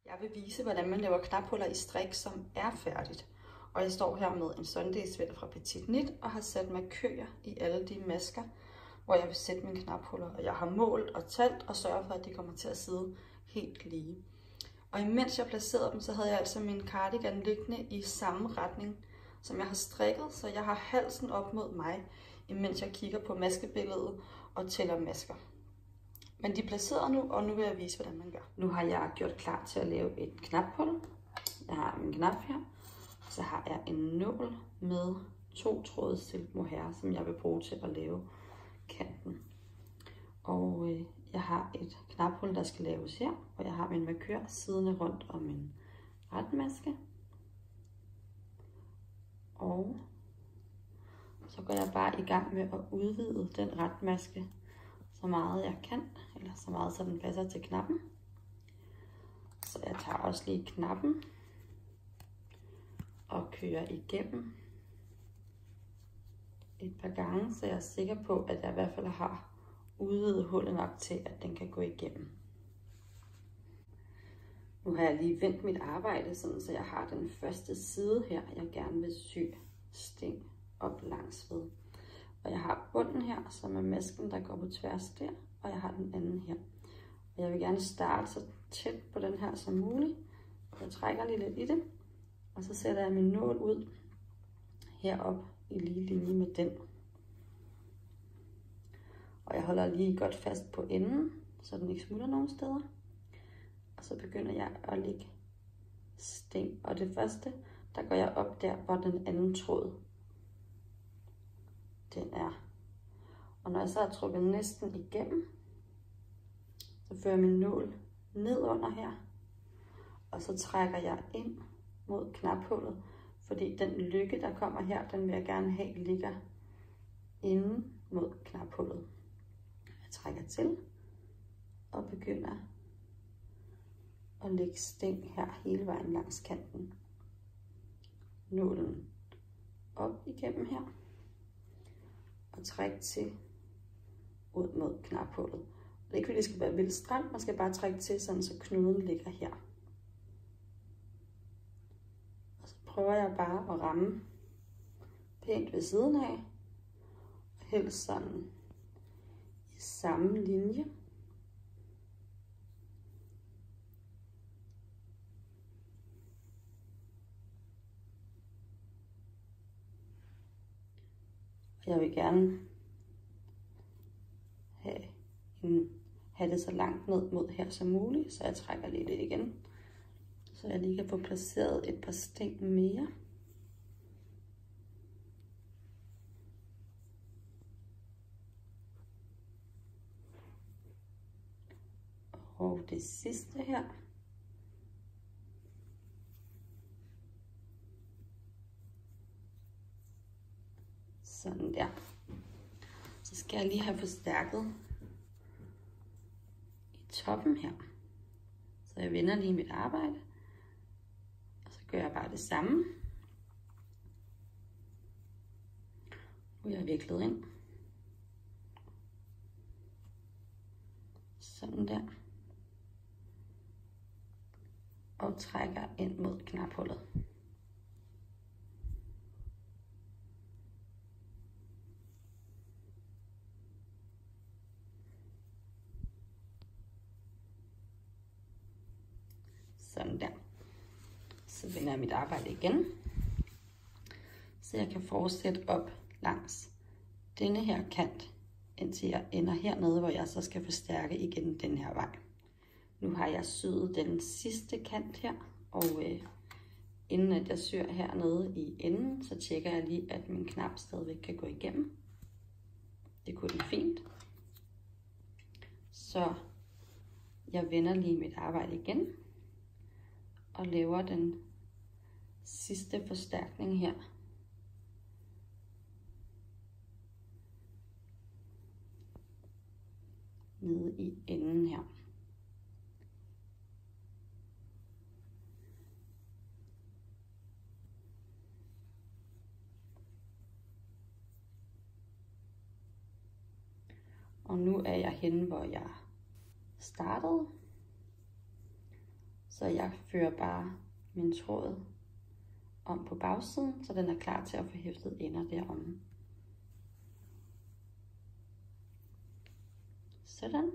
Jeg vil vise, hvordan man laver knaphuller i strik, som er færdigt. Og jeg står her med en Sunday-sweater fra Petit Knit og har sat markører i alle de masker, hvor jeg vil sætte mine knaphuller. Og jeg har målt og talt og sørget for, at de kommer til at sidde helt lige. Og imens jeg placerede dem, så havde jeg altså min cardigan liggende i samme retning, som jeg har strikket. Så jeg har halsen op mod mig, imens jeg kigger på maskebilledet og tæller masker. Men de er placeret nu, og nu vil jeg vise, hvordan man gør. Nu har jeg gjort klar til at lave et knaphul. Jeg har min knap her. Så har jeg en nål med 2 tråde silk mohair, som jeg vil bruge til at lave kanten. Og jeg har et knaphul, der skal laves her, og jeg har min markør siddende rundt om min retmaske. Og så går jeg bare i gang med at udvide den retmaske så meget jeg kan, eller så meget så den passer til knappen. Så jeg tager også lige knappen og kører igennem et par gange, så jeg er sikker på, at jeg i hvert fald har udvidet hullet nok til, at den kan gå igennem. Nu har jeg lige vendt mit arbejde, sådan så jeg har den første side her, jeg gerne vil sy sting op langs ved. Og jeg har bunden her, som er masken, der går på tværs der, og jeg har den anden her. Og jeg vil gerne starte så tæt på den her som muligt. Jeg trækker lige lidt i det, og så sætter jeg min nål ud herop i lige linje med den. Og jeg holder lige godt fast på enden, så den ikke smutter nogen steder. Og så begynder jeg at lægge sting. Og det første, der går jeg op der, hvor den anden tråd den er. Og når jeg så har trukket næsten igennem, så fører min nål ned under her. Og så trækker jeg ind mod knaphullet, fordi den lykke, der kommer her, den vil jeg gerne have ligger inde mod knaphullet. Jeg trækker til og begynder at lægge sting her hele vejen langs kanten. Nålen op igennem her og træk til ud mod knaphullet. Det er ikke fordi det skal være vildt stramt, man skal bare trække til, sådan så knuden ligger her. Og så prøver jeg bare at ramme pænt ved siden af, og helst sådan i samme linje. Jeg vil gerne have det så langt ned mod her som muligt, så jeg trækker lige lidt igen, så jeg lige kan få placeret et par sting mere. Og det sidste her. Sådan der. Så skal jeg lige have forstærket i toppen her. Så jeg vender lige mit arbejde. Og så gør jeg bare det samme. Nu er jeg viklet ind. Sådan der. Og trækker ind mod knaphullet. Sådan der. Så vender jeg mit arbejde igen, så jeg kan fortsætte op langs denne her kant, indtil jeg ender hernede, hvor jeg så skal forstærke igen den her vej. Nu har jeg syet den sidste kant her, og inden at jeg syr hernede i enden, så tjekker jeg lige, at min knap stadigvæk kan gå igennem. Det kunne den fint. Så jeg vender lige mit arbejde igen, og laver den sidste forstærkning her. Nede i enden her. Og nu er jeg henne, hvor jeg startede. Så jeg fører bare min tråd om på bagsiden, så den er klar til at få hæftet ender deromme. Sådan.